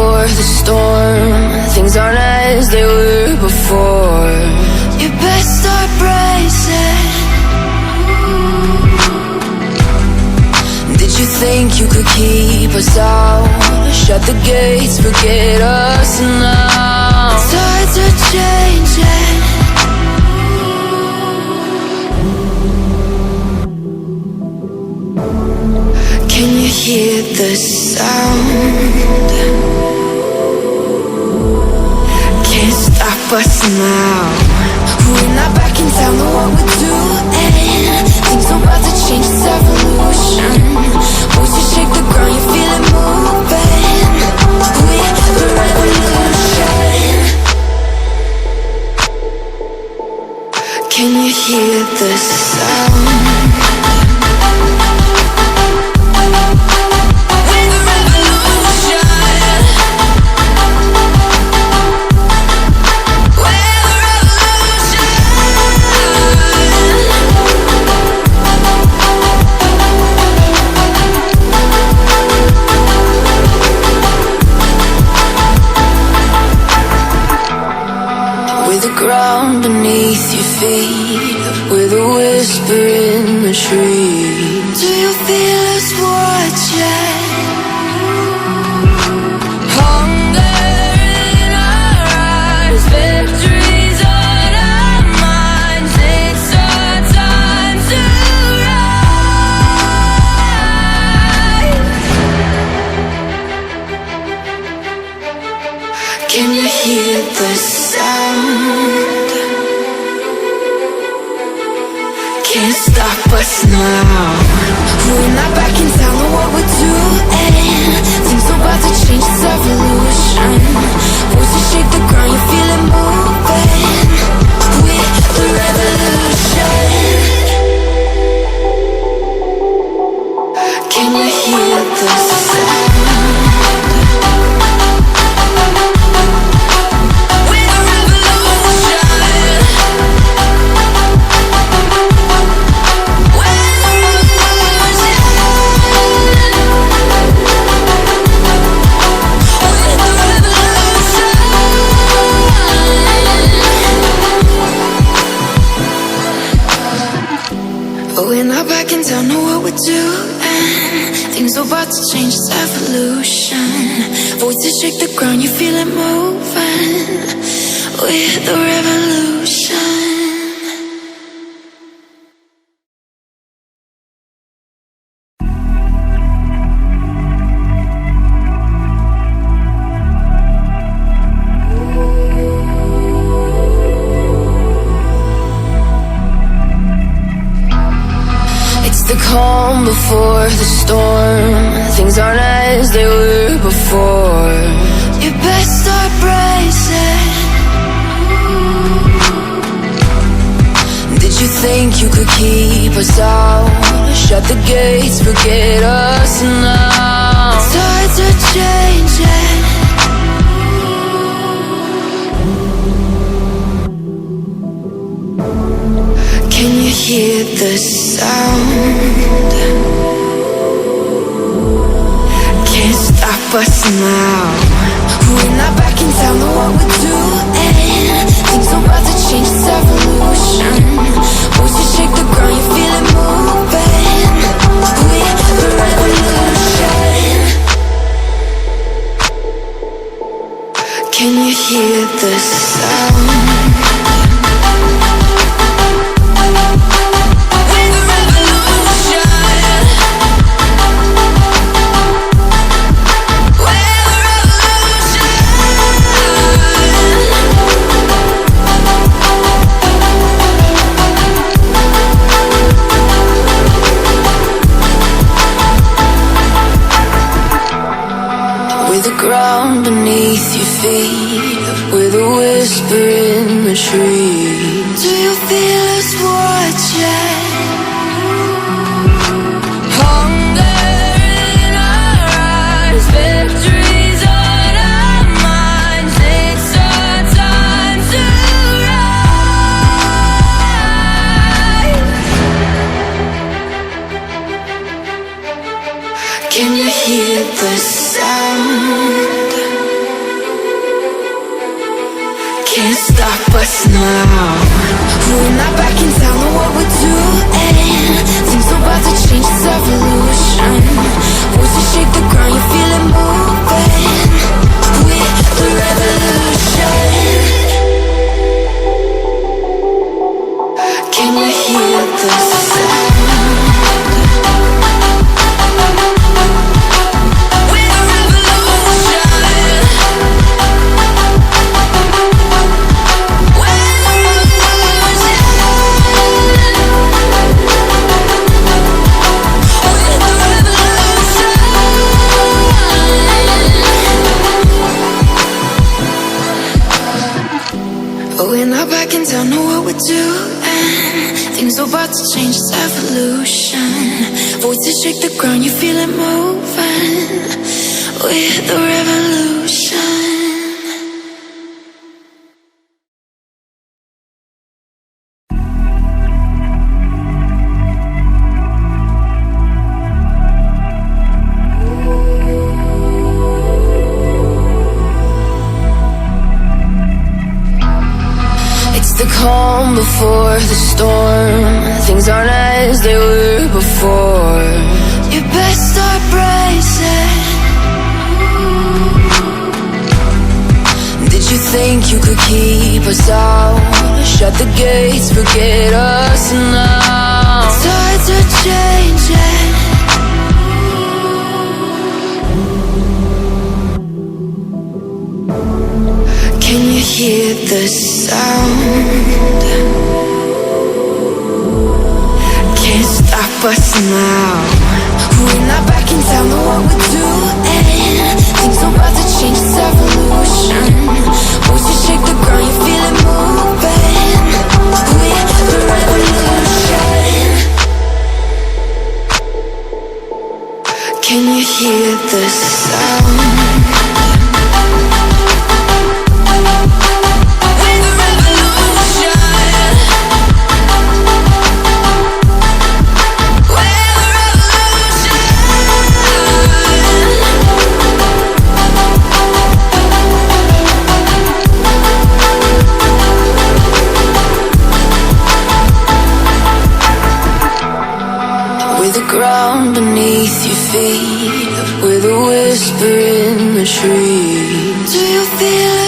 before the storm. Things aren't as they were before. You best start bracing. Did you think you could keep us out? Shut the gates, forget us now. Tides are changing. Can you hear the sound? Can't stop us now. We're not back in town, know what we're doing. Things are about to change, it's evolution. Once you shake the ground, you feel it moving. We're the revolution. Can you hear the sound? Ground beneath your feet, with a whisper in the trees. Do you feel us watching? Hunger in our eyes, victories on our minds. It's our time to rise. Can you hear the sound? Can't stop us now. We're not back in town, know what we're doing. Things are about to change, it's evolution. Once you shake the ground, you feel it moving. We're the revolution. Can you hear the sound? We're not back in town, know what we're doing. Things are about to change, it's evolution. Voices shake the ground, you feel it moving. We're the revolution. The calm before the storm. Things aren't as they were before. You best start bracing. Did you think you could keep us out? Shut the gates, forget us now. Tides are changing. Can you hear the sound? Can't stop us now. We're not back in town, know what we're doing. Things are about to change, it's evolution. Once you shake the ground, you feel it moving. We're the revolution. Can you hear the sound? Ground beneath your feet, with a whisper in the trees. Do you feel us watching? Hunger in our eyes, victories on our minds. It's our time to rise. Can you hear the sound? can't stop us now. We're not back in town, know what we're doing. Things are about to change, it's evolution. Voices shake the ground, you feel it moving. We're the revolution. Can you hear the sound? We're not back in town, know what we're doing. Things are about to change, it's evolution. Voices shake the ground, you feel it moving. We're the revolution. The calm before the storm. Things aren't as they were before. You best start bracing. Did you think you could keep us out? Shut the gates, forget us now. The tides are changing. Can you hear the sound? Can't stop us now. We're not back in town, know what we're doing. Things are about to change, it's evolution. Voices shake the ground, you feel it moving. We're the revolution. Can you hear the sound? Ground beneath your feet, with a whisper in the trees. Do you feel it?